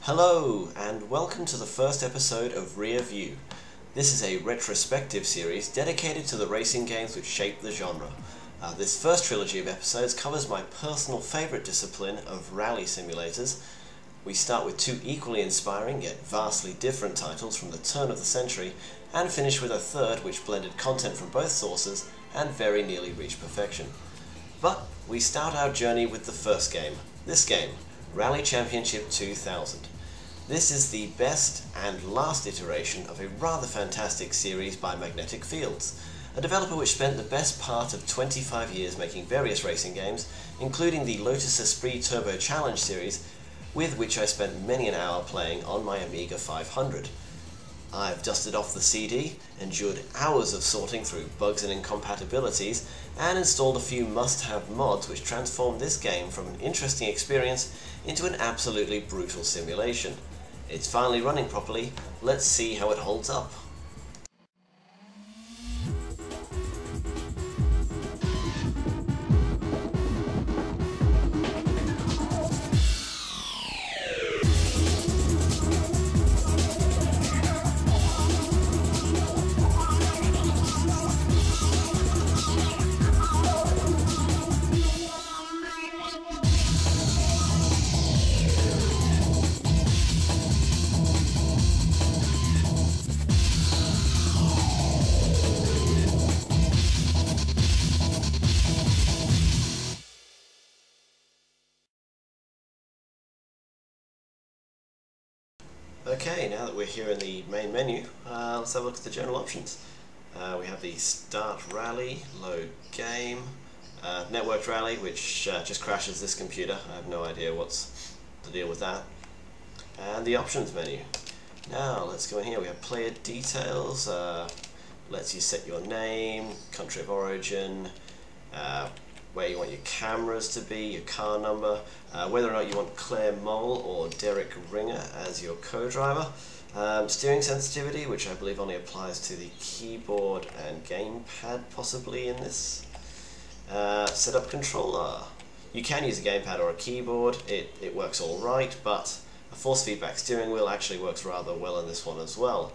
Hello, and welcome to the first episode of Rear View. This is a retrospective series dedicated to the racing games which shaped the genre. This first trilogy of episodes covers my personal favourite discipline of rally simulators. We start with two equally inspiring yet vastly different titles from the turn of the century, and finish with a third which blended content from both sources and very nearly reached perfection. But we start our journey with the first game, this game, Rally Championship 2000. This is the best and last iteration of a rather fantastic series by Magnetic Fields, a developer which spent the best part of 25 years making various racing games, including the Lotus Esprit Turbo Challenge series, with which I spent many an hour playing on my Amiga 500. I've dusted off the CD, endured hours of sorting through bugs and incompatibilities, and installed a few must-have mods which transformed this game from an interesting experience into an absolutely brutal simulation. It's finally running properly. Let's see how it holds up. Okay, now that we're here in the main menu, let's have a look at the general options. We have the Start Rally, Load Game, Networked Rally, which just crashes this computer. I have no idea what's the deal with that. And the Options menu. Now, let's go in here. We have Player Details, lets you set your name, country of origin, where you want your cameras to be, your car number, whether or not you want Claire Mole or Derek Ringer as your co-driver, steering sensitivity, which I believe only applies to the keyboard and gamepad possibly in this, setup controller. You can use a gamepad or a keyboard, it works alright, but a force feedback steering wheel actually works rather well in this one as well.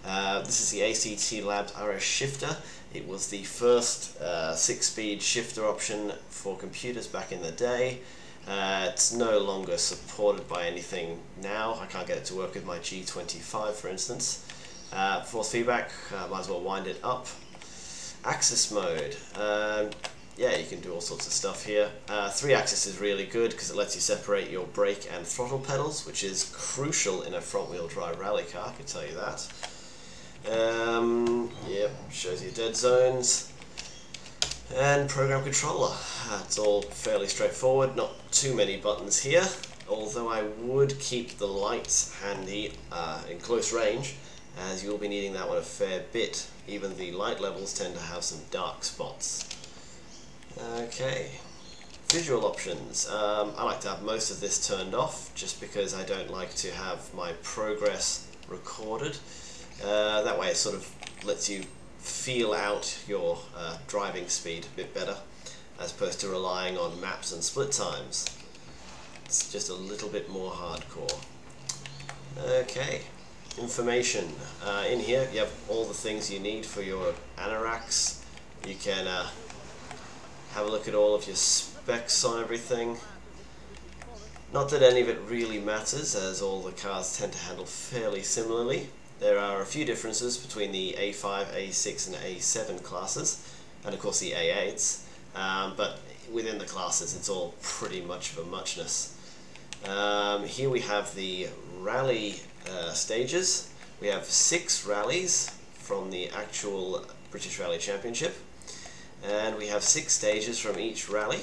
This is the ACT Labs RS Shifter. It was the first 6-speed shifter option for computers back in the day. It's no longer supported by anything now. I can't get it to work with my G25, for instance. Force feedback, might as well wind it up. Axis mode. Yeah, you can do all sorts of stuff here. 3-axis is really good because it lets you separate your brake and throttle pedals, which is crucial in a front-wheel drive rally car, I can tell you that. Yep, shows you dead zones. And program controller. It's all fairly straightforward, not too many buttons here, although I would keep the lights handy in close range, as you'll be needing that one a fair bit. Even the light levels tend to have some dark spots. Okay, visual options. I like to have most of this turned off, just because I don't like to have my progress recorded. That way it sort of lets you feel out your driving speed a bit better, as opposed to relying on maps and split times. It's just a little bit more hardcore. Okay, information. In here you have all the things you need for your anoraks. You can have a look at all of your specs on everything. Not that any of it really matters, as all the cars tend to handle fairly similarly. There are a few differences between the A5, A6 and A7 classes, and of course the A8s, but within the classes it's all pretty much of a muchness. Here we have the rally stages. We have 6 rallies from the actual British Rally Championship, and we have 6 stages from each rally.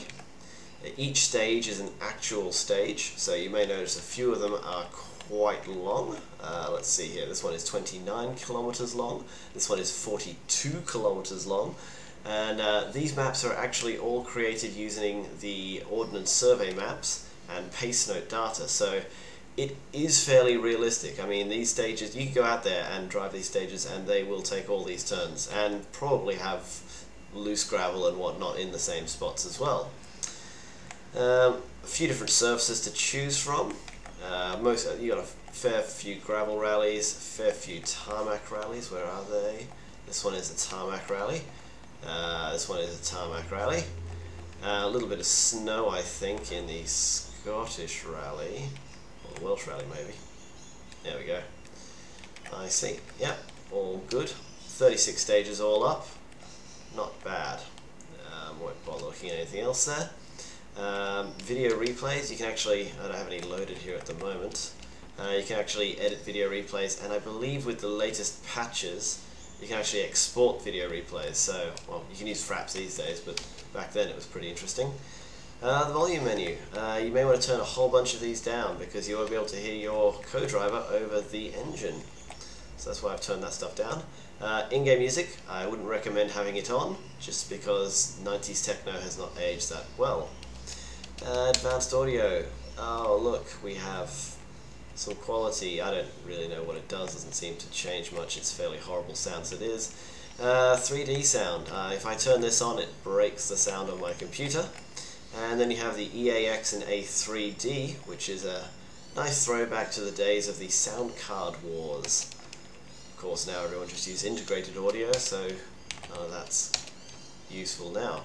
Each stage is an actual stage, so you may notice a few of them are quite long. Let's see here, this one is 29 kilometers long, this one is 42 kilometers long, and these maps are actually all created using the Ordnance Survey maps and pace note data, so it is fairly realistic. I mean, these stages, you can go out there and drive these stages and they will take all these turns and probably have loose gravel and whatnot in the same spots as well. A few different surfaces to choose from. You got a fair few gravel rallies, fair few tarmac rallies. Where are they? This one is a tarmac rally. This one is a tarmac rally. A little bit of snow, I think, in the Scottish rally, or the Welsh rally maybe. There we go. I see. Yep, all good. 36 stages all up. Not bad. Won't bother looking at anything else there. Video replays, you can actually, I don't have any loaded here at the moment, you can actually edit video replays, and I believe with the latest patches you can actually export video replays. So, well, you can use Fraps these days, but back then it was pretty interesting. The volume menu, you may want to turn a whole bunch of these down because you won't be able to hear your co-driver over the engine. So that's why I've turned that stuff down. In-game music, I wouldn't recommend having it on, just because 90s techno has not aged that well. Advanced audio, oh look, we have some quality. I don't really know what it doesn't seem to change much, it's fairly horrible sound as it is. 3D sound, if I turn this on it breaks the sound on my computer. And then you have the EAX and A3D, which is a nice throwback to the days of the sound card wars. Of course, now everyone just uses integrated audio, so that's useful now.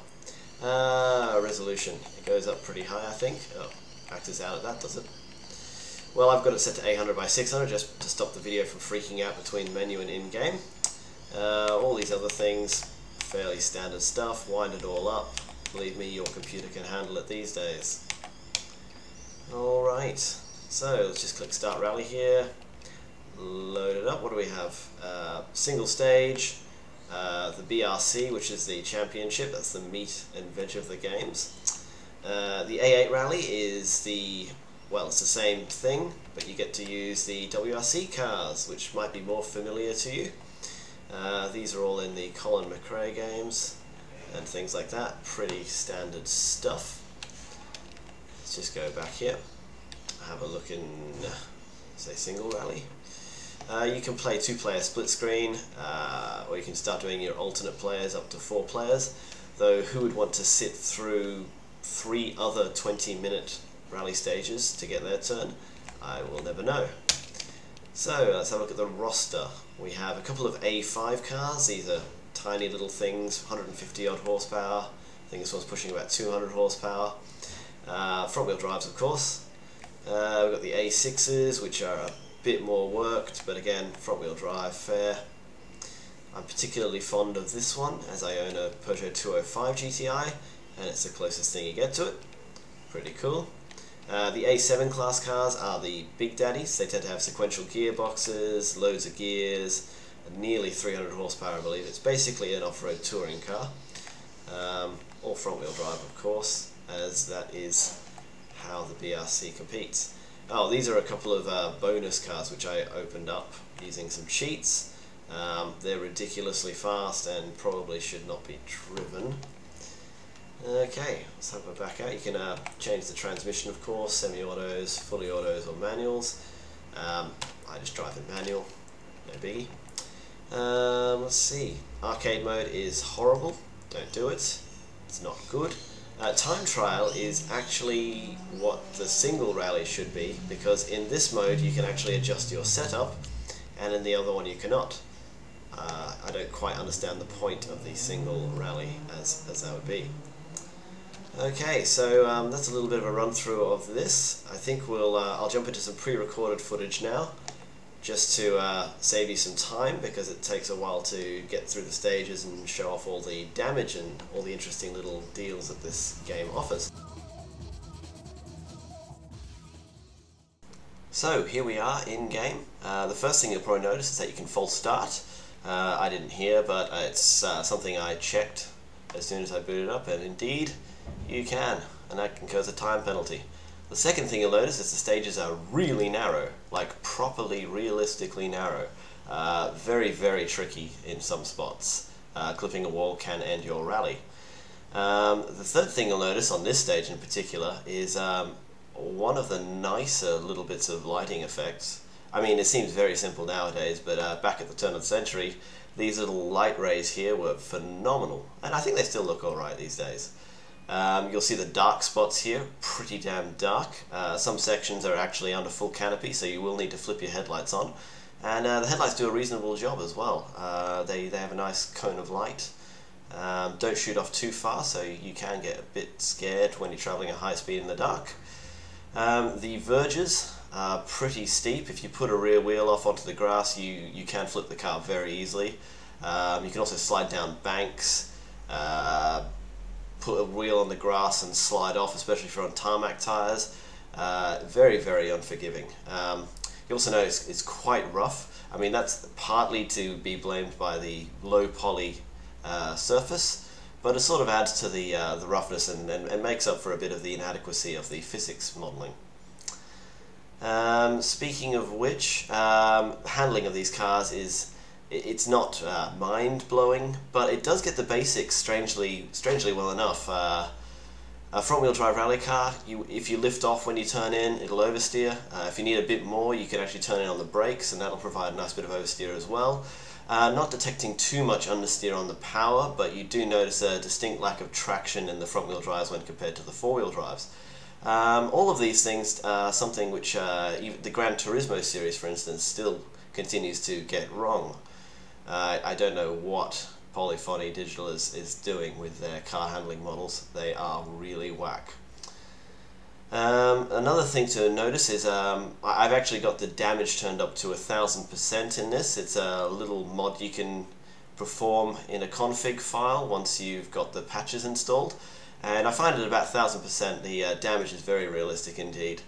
Resolution, it goes up pretty high, I think. Oh, factors out at that, does it? Well, I've got it set to 800 by 600 just to stop the video from freaking out between menu and in-game. All these other things, fairly standard stuff. Wind it all up. Believe me, your computer can handle it these days. Alright, so let's just click Start Rally here. Load it up. What do we have? Single stage, the BRC, which is the championship, that's the meat and veg of the games. The A8 rally is the, well, it's the same thing, but you get to use the WRC cars, which might be more familiar to you. These are all in the Colin McRae games and things like that. Pretty standard stuff. Let's just go back here, have a look in, say, single rally. You can play 2-player split screen, or you can start doing your alternate players up to 4 players, though who would want to sit through 3 other 20-minute rally stages to get their turn? I will never know. So let's have a look at the roster. We have a couple of A5 cars. These are tiny little things, 150 odd horsepower. I think this one's pushing about 200 horsepower. Front wheel drives, of course. We've got the A6s, which are a bit more worked, but again, front wheel drive, fair. I'm particularly fond of this one, as I own a Peugeot 205 GTI, and it's the closest thing you get to it. Pretty cool. The A7 class cars are the big daddies. They tend to have sequential gearboxes, loads of gears, and nearly 300 horsepower, I believe. It's basically an off-road touring car. All front wheel drive, of course, as that is how the BRC competes. Oh, these are a couple of bonus cars which I opened up using some cheats. They're ridiculously fast and probably should not be driven. Okay, let's have a back out. You can change the transmission, of course, semi-autos, fully autos, or manuals. I just drive in manual, no biggie. Let's see. Arcade mode is horrible. Don't do it. It's not good. Time trial is actually what the single rally should be, because in this mode you can actually adjust your setup, and in the other one you cannot. I don't quite understand the point of the single rally as that would be. Okay, so that's a little bit of a run through of this. I think I'll jump into some pre-recorded footage now, just to save you some time, because it takes a while to get through the stages and show off all the damage and all the interesting little deals that this game offers. So here we are in game. The first thing you'll probably notice is that you can false start. I didn't hear, but it's something I checked as soon as I booted up, and indeed you can, and that incurs a time penalty. The second thing you'll notice is the stages are really narrow, like properly, realistically narrow. Very, very tricky in some spots. Clipping a wall can end your rally. The third thing you'll notice on this stage in particular is one of the nicer little bits of lighting effects. I mean, it seems very simple nowadays, but back at the turn of the century, these little light rays here were phenomenal, and I think they still look alright these days. You'll see the dark spots here, pretty damn dark. Some sections are actually under full canopy, so you will need to flip your headlights on. And the headlights do a reasonable job as well. They have a nice cone of light. Don't shoot off too far, so you can get a bit scared when you're traveling at high speed in the dark. The verges are pretty steep. If you put a rear wheel off onto the grass, you can flip the car very easily. You can also slide down banks, put a wheel on the grass and slide off, especially if you're on tarmac tyres. Very, very unforgiving. You also notice it's quite rough. I mean, that's partly to be blamed by the low poly surface, but it sort of adds to the roughness and makes up for a bit of the inadequacy of the physics modelling. Speaking of which, handling of these cars it's not mind-blowing, but it does get the basics strangely well enough. A front-wheel drive rally car, if you lift off when you turn in, it'll oversteer. If you need a bit more, you can actually turn in on the brakes, and that'll provide a nice bit of oversteer as well. Not detecting too much understeer on the power, but you do notice a distinct lack of traction in the front-wheel drives when compared to the four-wheel drives. All of these things are something which even the Gran Turismo series, for instance, still continues to get wrong. I don't know what Polyphony Digital is doing with their car handling models. They are really whack. Another thing to notice is I've actually got the damage turned up to 1000% in this. It's a little mod you can perform in a config file once you've got the patches installed, and I find at about 1000% the damage is very realistic indeed.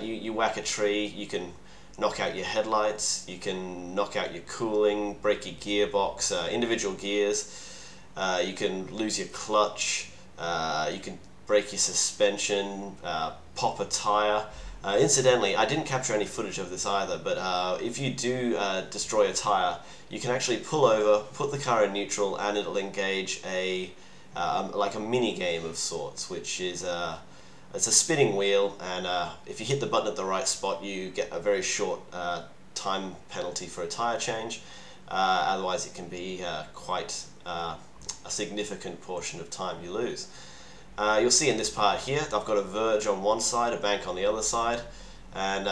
You whack a tree, you can knock out your headlights, you can knock out your cooling, break your gearbox, individual gears, you can lose your clutch, you can break your suspension, pop a tyre. Incidentally, I didn't capture any footage of this either, but if you do destroy a tyre, you can actually pull over, put the car in neutral, and it'll engage like a mini game of sorts, which is it's a spinning wheel, and if you hit the button at the right spot, you get a very short time penalty for a tyre change. Otherwise, it can be quite a significant portion of time you lose. You'll see in this part here, I've got a verge on one side, a bank on the other side, and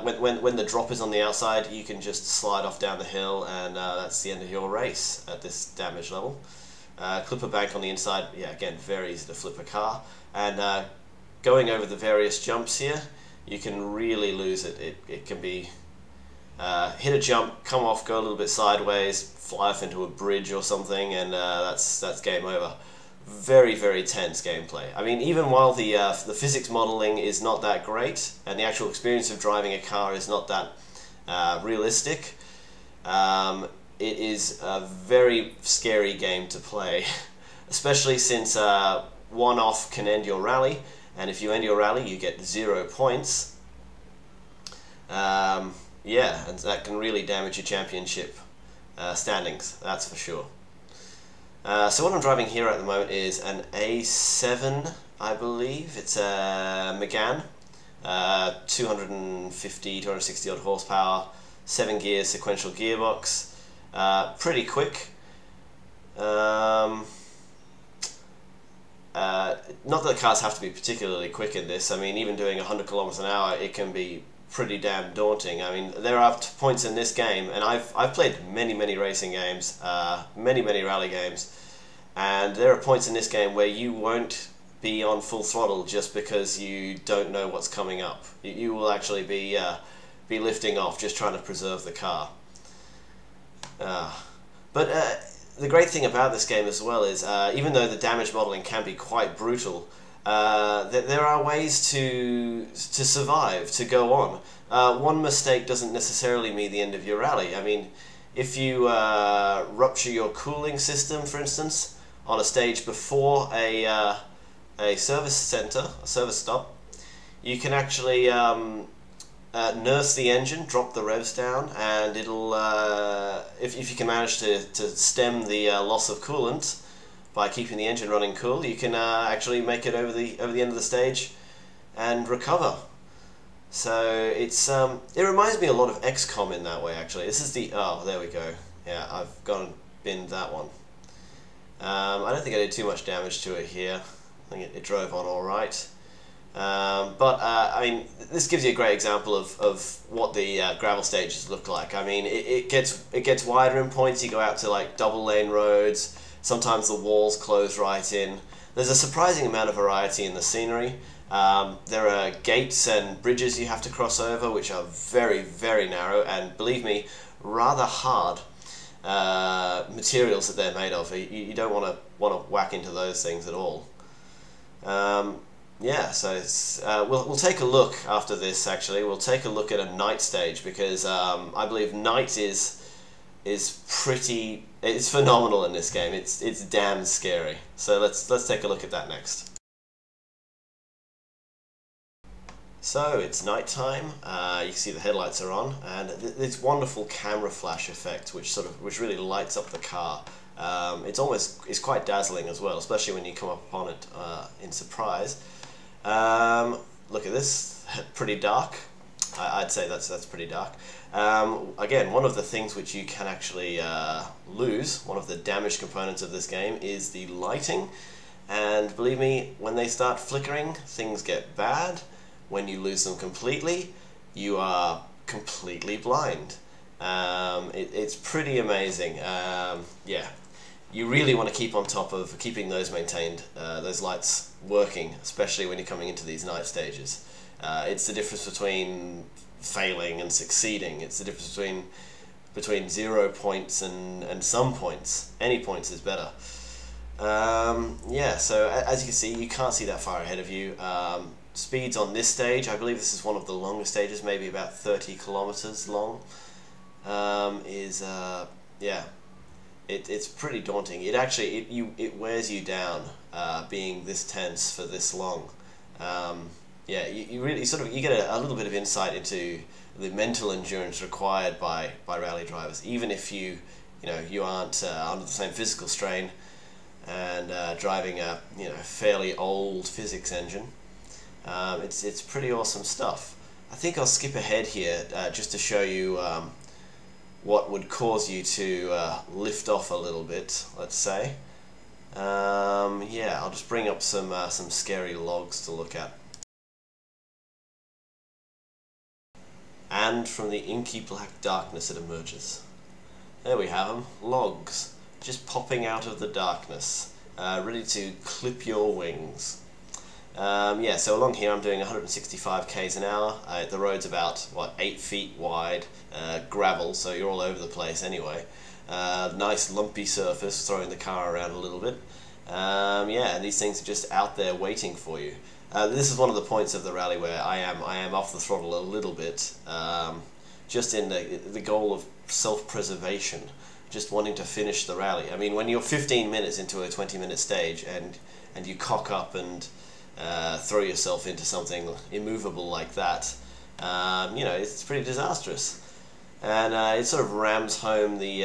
when the drop is on the outside, you can just slide off down the hill, and that's the end of your race at this damage level. Clip a bank on the inside, yeah, again, very easy to flip a car, and going over the various jumps here, you can really lose it. It can be hit a jump, come off, go a little bit sideways, fly off into a bridge or something, and that's game over. Very, very tense gameplay. I mean, even while the physics modeling is not that great, and the actual experience of driving a car is not that realistic, it is a very scary game to play, especially since one off can end your rally, and if you end your rally, you get 0 points. Yeah, and that can really damage your championship standings, that's for sure. So what I'm driving here at the moment is an A7, I believe. It's a Megane, 250, 260 odd horsepower, 7 gears, sequential gearbox, pretty quick. Not that the cars have to be particularly quick in this. I mean, even doing 100 kilometers an hour, it can be pretty damn daunting. I mean, there are points in this game, and I've played many racing games, many rally games, and there are points in this game where you won't be on full throttle just because you don't know what's coming up. You will actually be lifting off, just trying to preserve the car. But the great thing about this game as well is, even though the damage modeling can be quite brutal, there are ways to survive, to go on. One mistake doesn't necessarily mean the end of your rally. I mean, if you rupture your cooling system, for instance, on a stage before a service center, a service stop, you can actually nurse the engine, drop the revs down, and it'll, if you can manage to stem the loss of coolant by keeping the engine running cool, you can actually make it over the end of the stage and recover. So it's it reminds me a lot of XCOM in that way, actually. This is the, oh, there we go. Yeah, I've gone and binned that one. I don't think I did too much damage to it here. I think it drove on alright. I mean, this gives you a great example of what the gravel stages look like. I mean, it gets wider in points. You go out to like double lane roads. Sometimes the walls close right in. There's a surprising amount of variety in the scenery. There are gates and bridges you have to cross over, which are very, very narrow, and believe me, rather hard materials that they're made of. You don't want to whack into those things at all. Yeah, so it's, we'll take a look after this. Actually, we'll take a look at a night stage, because I believe night is pretty. It's phenomenal in this game. It's damn scary. So let's take a look at that next. So it's night time. You can see the headlights are on, and this wonderful camera flash effect, which really lights up the car. It's quite dazzling as well, especially when you come up upon it in surprise. Look at this, pretty dark. I'd say that's pretty dark. Again, one of the things which you can actually lose, one of the damaged components of this game, is the lighting. And believe me, when they start flickering, things get bad. When you lose them completely, you are completely blind. It's pretty amazing. Yeah, you really want to keep on top of keeping those maintained, those lights working, especially when you're coming into these night stages. It's the difference between failing and succeeding. It's the difference between 0 points and some points. Any points is better. Yeah, so as you can see, you can't see that far ahead of you. Speeds on this stage, I believe this is one of the longest stages, maybe about 30 kilometers long. Yeah, it's pretty daunting. It wears you down, being this tense for this long. Yeah, you really you get a little bit of insight into the mental endurance required by rally drivers, even if you aren't under the same physical strain and driving a fairly old physics engine. It's pretty awesome stuff. I think I'll skip ahead here just to show you what would cause you to lift off a little bit, let's say. Yeah, I'll just bring up some scary logs to look at. And from the inky black darkness it emerges. There we have them, logs, just popping out of the darkness, ready to clip your wings. Yeah, so along here I'm doing 165 k's an hour. The road's about 8 feet wide, gravel, so you're all over the place anyway. Nice lumpy surface, throwing the car around a little bit. Yeah, and these things are just out there waiting for you. This is one of the points of the rally where I am off the throttle a little bit, just in the goal of self-preservation, just wanting to finish the rally. I mean, when you're 15 minutes into a 20-minute stage and you cock up and throw yourself into something immovable like that, it's pretty disastrous. And it sort of rams home the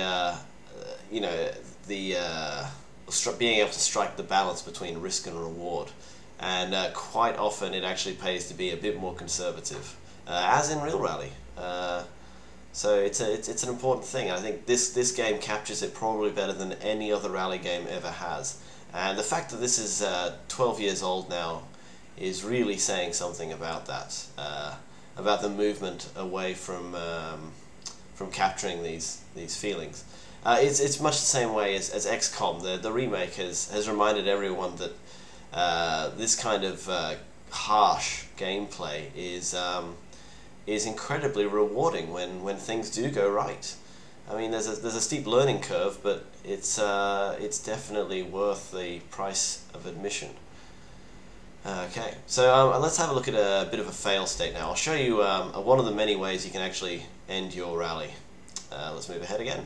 being able to strike the balance between risk and reward. And quite often it actually pays to be a bit more conservative, as in real rally. So it's an important thing. I think this game captures it probably better than any other rally game ever has. And the fact that this is 12 years old now is really saying something about that, about the movement away from capturing these feelings. It's much the same way as XCOM. The remake has reminded everyone that this kind of harsh gameplay is incredibly rewarding when things do go right. I mean, there's a steep learning curve, but it's definitely worth the price of admission. Okay, so let's have a look at a bit of a fail state now. I'll show you one of the many ways you can actually end your rally. Let's move ahead again.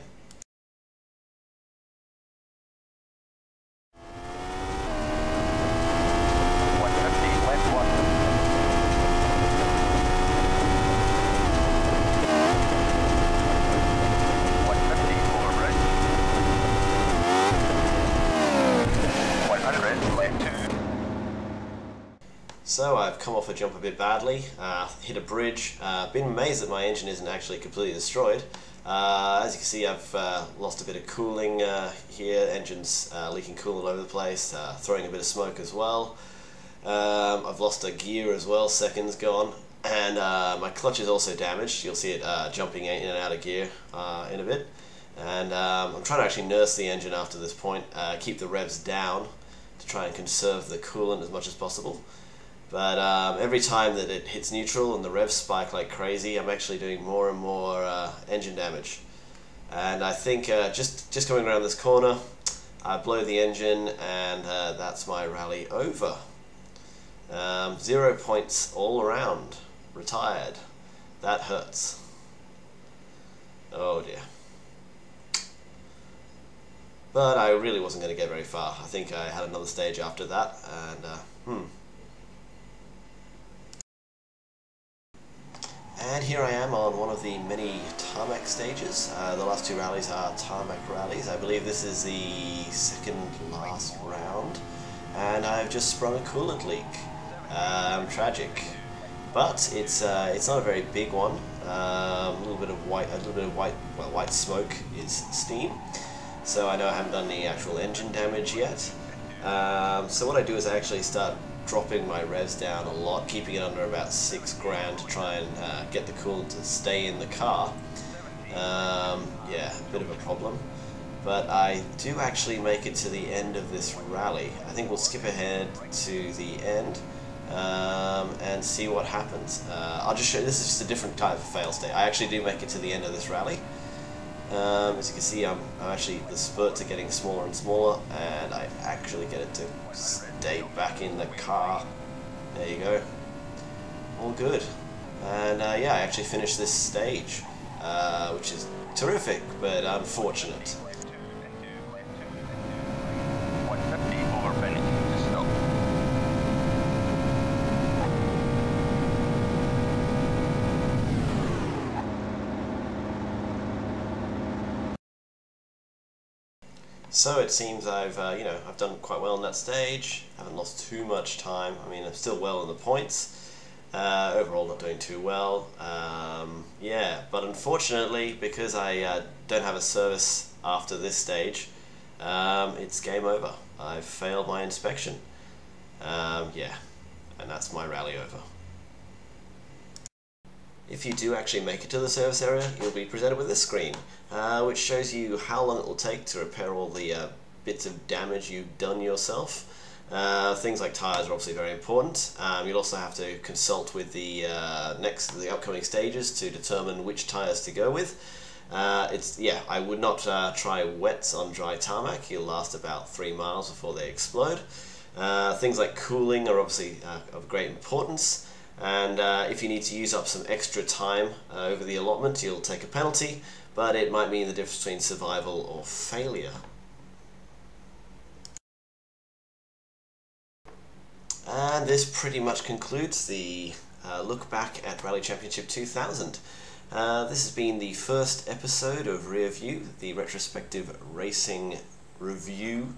So I've come off a jump a bit badly, hit a bridge, been amazed that my engine isn't actually completely destroyed. As you can see, I've lost a bit of cooling here. Engine's leaking coolant all over the place, throwing a bit of smoke as well. I've lost a gear as well, seconds gone, and my clutch is also damaged. You'll see it jumping in and out of gear in a bit. And I'm trying to actually nurse the engine after this point, keep the revs down to try and conserve the coolant as much as possible. But every time that it hits neutral and the revs spike like crazy, I'm actually doing more and more engine damage. And I think just coming around this corner, I blow the engine, and that's my rally over. 0 points all around. Retired. That hurts. Oh dear. But I really wasn't going to get very far. I think I had another stage after that, and And here I am on one of the many tarmac stages. The last two rallies are tarmac rallies. I believe this is the second last round, and I've just sprung a coolant leak. Tragic, but it's not a very big one. A little bit of white smoke is steam. So I know I haven't done any actual engine damage yet. So what I do is I actually start dropping my revs down a lot, keeping it under about 6 grand to try and get the coolant to stay in the car. Yeah, a bit of a problem. But I do actually make it to the end of this rally. I think we'll skip ahead to the end and see what happens. I'll just show you, this is just a different type of fail state. I actually do make it to the end of this rally. As you can see, I'm actually, the spurts are getting smaller and smaller, and I actually get it to stay back in the car. There you go. All good. And yeah, I actually finished this stage, which is terrific, but unfortunate. So it seems I've done quite well in that stage. Haven't lost too much time. I mean, I'm still well in the points. Overall, not doing too well. Yeah, but unfortunately, because I don't have a service after this stage, it's game over. I've failed my inspection. Yeah, and that's my rally over. If you do actually make it to the service area, you'll be presented with this screen, which shows you how long it will take to repair all the bits of damage you've done yourself. Things like tyres are obviously very important. You'll also have to consult with the upcoming stages to determine which tyres to go with. I would not try wets on dry tarmac. You'll last about 3 miles before they explode. Things like cooling are obviously of great importance. And if you need to use up some extra time over the allotment, you'll take a penalty, but it might mean the difference between survival or failure. And this pretty much concludes the look back at Rally Championship 2000. This has been the first episode of Rear View, the retrospective racing review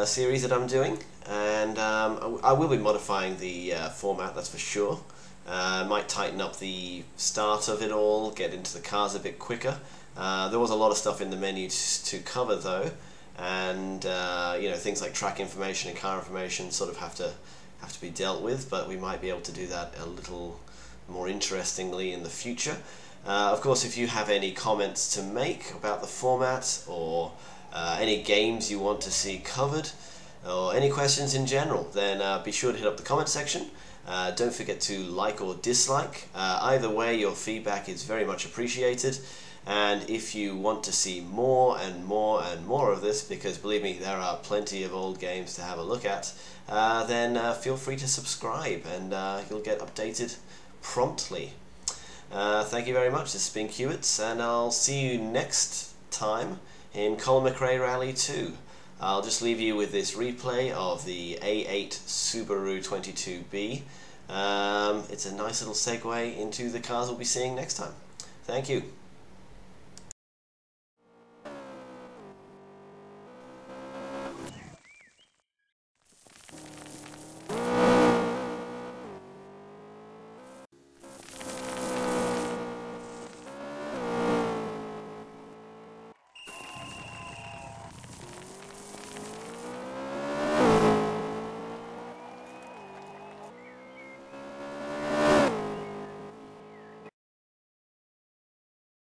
series that I'm doing, and I will be modifying the format, that's for sure. I might tighten up the start of it all, get into the cars a bit quicker. There was a lot of stuff in the menu to cover though, and things like track information and car information sort of have to be dealt with, but we might be able to do that a little more interestingly in the future. Of course, if you have any comments to make about the format, or any games you want to see covered, or any questions in general, then be sure to hit up the comment section. Don't forget to like or dislike. Either way, your feedback is very much appreciated. And if you want to see more and more and more of this, because believe me, there are plenty of old games to have a look at, then feel free to subscribe, and you'll get updated promptly. Thank you very much. This has been Cewitz, and I'll see you next time in Colin McRae Rally 2. I'll just leave you with this replay of the A8 Subaru 22B. It's a nice little segue into the cars we'll be seeing next time. Thank you.